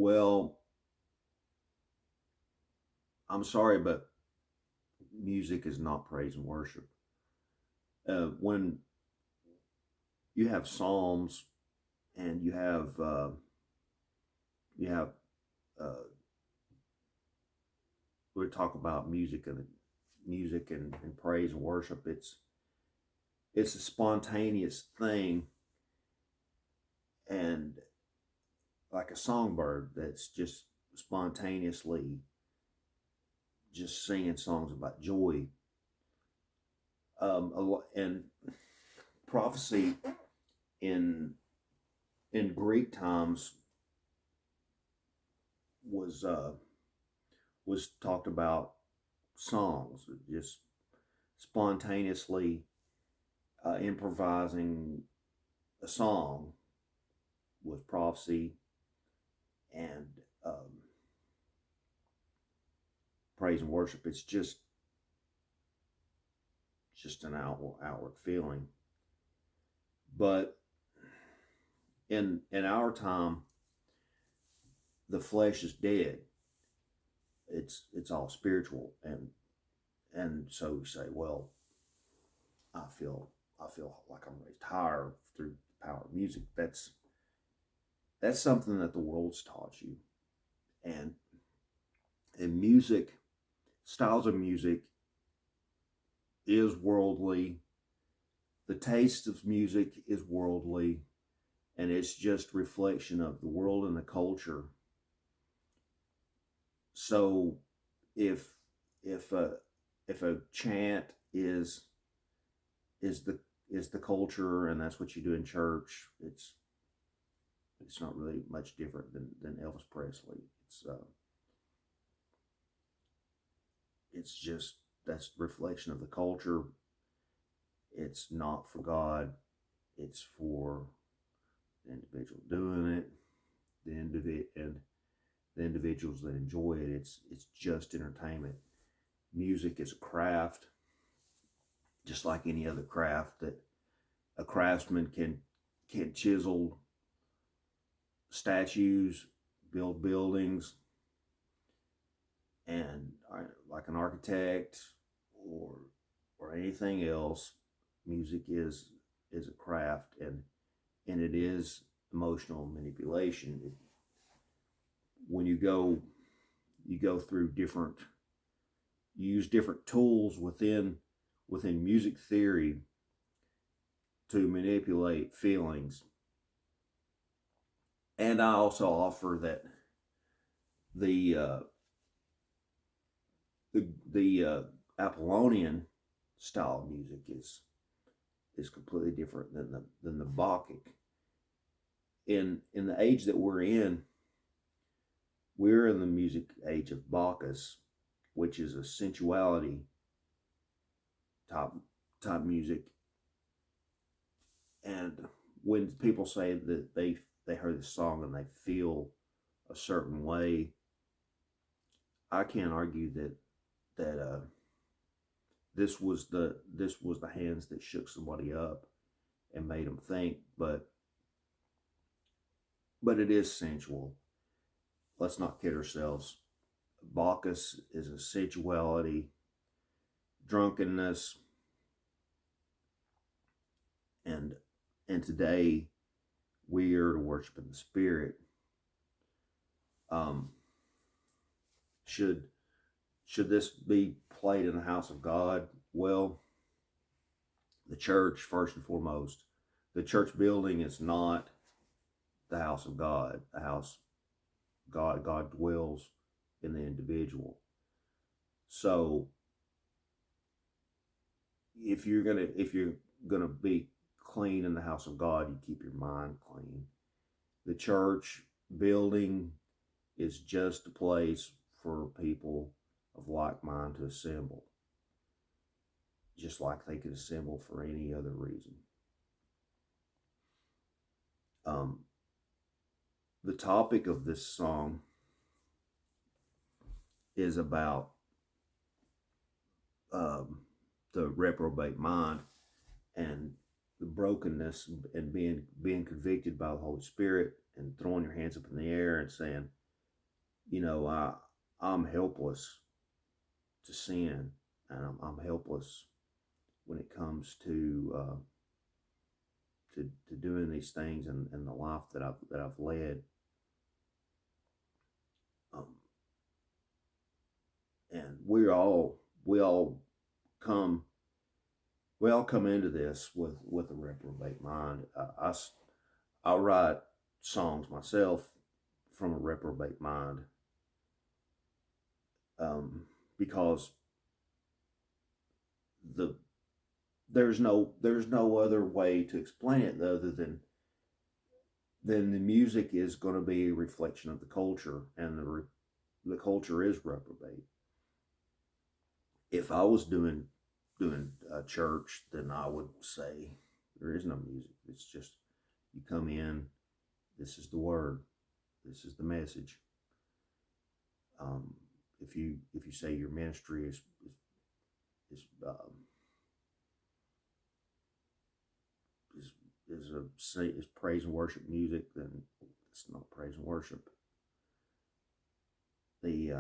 Well, I'm sorry, but music is not praise and worship. When you have psalms and you have uh, we talk about music and praise and worship. It's a spontaneous thing, and like a songbird that's just spontaneously just singing songs about joy. And prophecy in Greek times was uh, was talked about songs, just spontaneously improvising a song was prophecy, and um, praise and worship. It's just an outward feeling. But in our time, the flesh is dead. It's all spiritual, and so we say, well, I feel I feel like I'm raised higher through the power of music. That's something that the world's taught you, and music, styles of music is worldly. The taste of music is worldly, and it's just reflection of the world and the culture. So if if a if a chant is the is the culture, and that's what you do in church, it's not really much different than Elvis Presley. It's just that's reflection of the culture. It's not for God. It's for the individual doing it, and the individuals that enjoy it. It's just entertainment. Music is a craft, just like any other craft that a craftsman can chisel statues, build buildings, and like an architect or anything else, music is a craft, and it is emotional manipulation. When you go through different you use different tools within music theory to manipulate feelings. And I also offer that the the Apollonian style of music is completely different than the Bacchic. In the age that we're in the music age of Bacchus, which is a sensuality type music. And when people say that they heard the song and they feel a certain way, I can't argue that this was the hands that shook somebody up and made them think, but it is sensual. Let's not kid ourselves. Bacchus is a sensuality, drunkenness, and today we are to worship in the spirit. Um, should this be played in the house of God? Well, the church, first and foremost, the church building is not the house of God. The house God dwells in the individual. So if you're gonna be clean in the house of God, you keep your mind clean. The church building is just a place for people of like mind to assemble, just like they could assemble for any other reason. Um, the topic of this song is about um, the reprobate mind and the brokenness, and being convicted by the Holy Spirit, and throwing your hands up in the air and saying, I'm helpless to sin, and I'm helpless when it comes to doing these things in the life that I've led. Um, and we all come we all come into this with a reprobate mind. I write songs myself from a reprobate mind, because the there's no other way to explain it other than the music is going to be a reflection of the culture, and the culture is reprobate. If I was doing church, then I would say there is no music. It's just you come in. This is the word. This is the message. Um, if you say your ministry is is is praise and worship music, then it's not praise and worship. The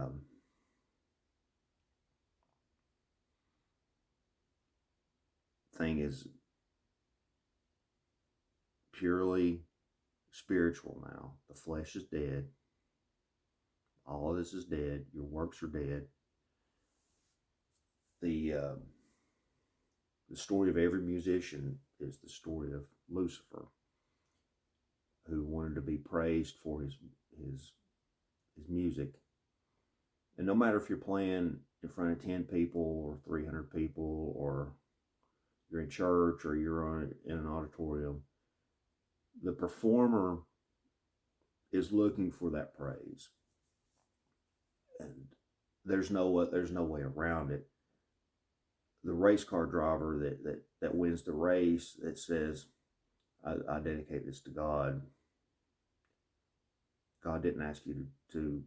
thing is purely spiritual now. The flesh is dead. All of this is dead. Your works are dead. The story of every musician is the story of Lucifer, who wanted to be praised for his music. And no matter if you're playing in front of 10 people or 300 people, or you're in church or you're in an auditorium, the performer is looking for that praise, and there's no way around it. The race car driver that wins the race, that says, I dedicate this to God. God didn't ask you to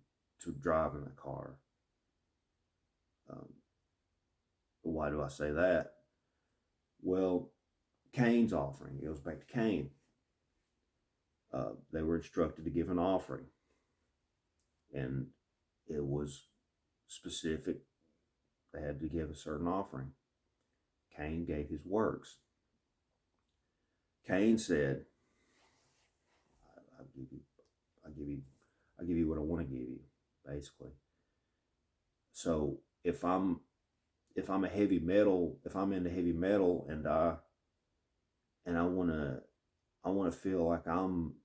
drive in the car. Why do I say that? Well, Cain's offering, it goes back to Cain. They were instructed to give an offering, and it was specific. They had to give a certain offering. Cain gave his works. Cain said, I give you what I want to give you, basically. So if I'm into heavy metal, and I want to feel like I'm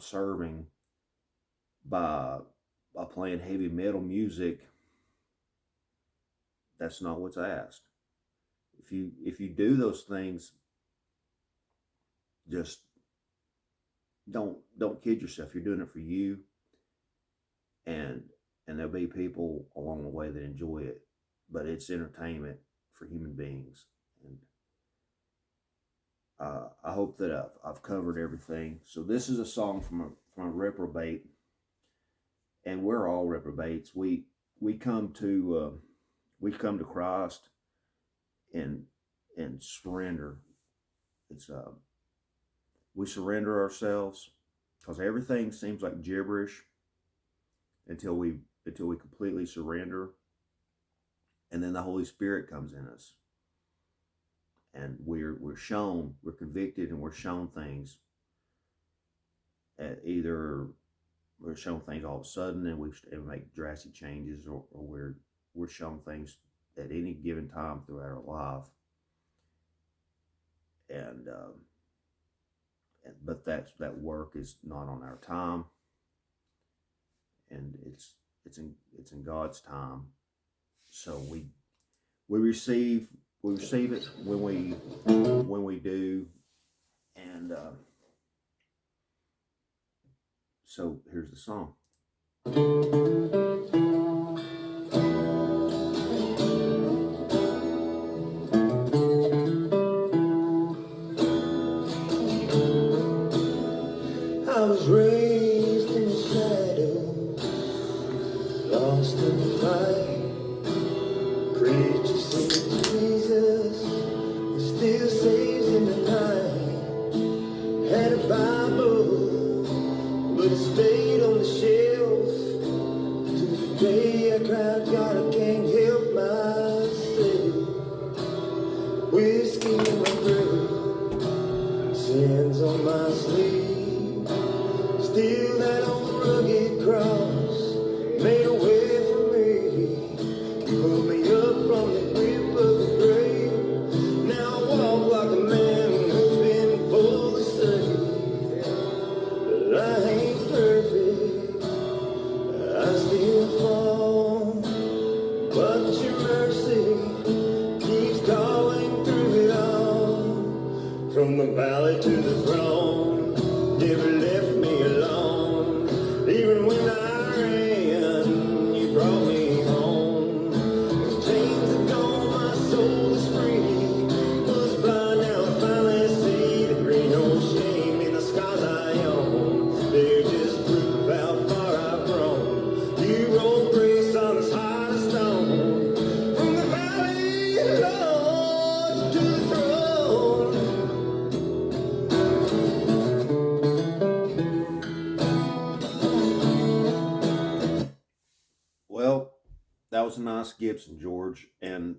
serving by playing heavy metal music, that's not what's asked. If you do those things, just don't kid yourself. You're doing it for you, and there'll be people along the way that enjoy it, but it's entertainment for human beings. And I hope that I've covered everything. So this is a song from a reprobate, and we're all reprobates. We come to Christ and surrender. It's we surrender ourselves, because everything seems like gibberish until we completely surrender, and then the Holy Spirit comes in us, and we're convicted, and we're shown things. Either we're shown things all of a sudden, and we make drastic changes, or we're shown things at any given time throughout our life, and but that work is not on our time, and it's in God's time. So we receive it when we do, and so here's the song. I was raised in the shadow, lost in the fight. Preacher sings Jesus, and still saves in the night. Had a Bible, but it stayed on the shelf. Today I cried, God, I can't help myself. Whiskey in my breath, sins on my sleeve. Still that old rugged cross made a way for me. Pulled me up from the grip of the grave. Now I walk like a man who's been fully saved. But I ain't perfect, I still fall. But your mercy keeps calling through it all. From the valley to the throne, never left me alone. Even when I ran, you brought me home. The chains are gone, my soul is free. Was blind, now I finally see. There ain't no shame in the scars I own. They're just proof how far I've grown. You rolled grace on this heart of stone. From the valley, Lord, to the throne. Well, that was a nice Gibson, George, and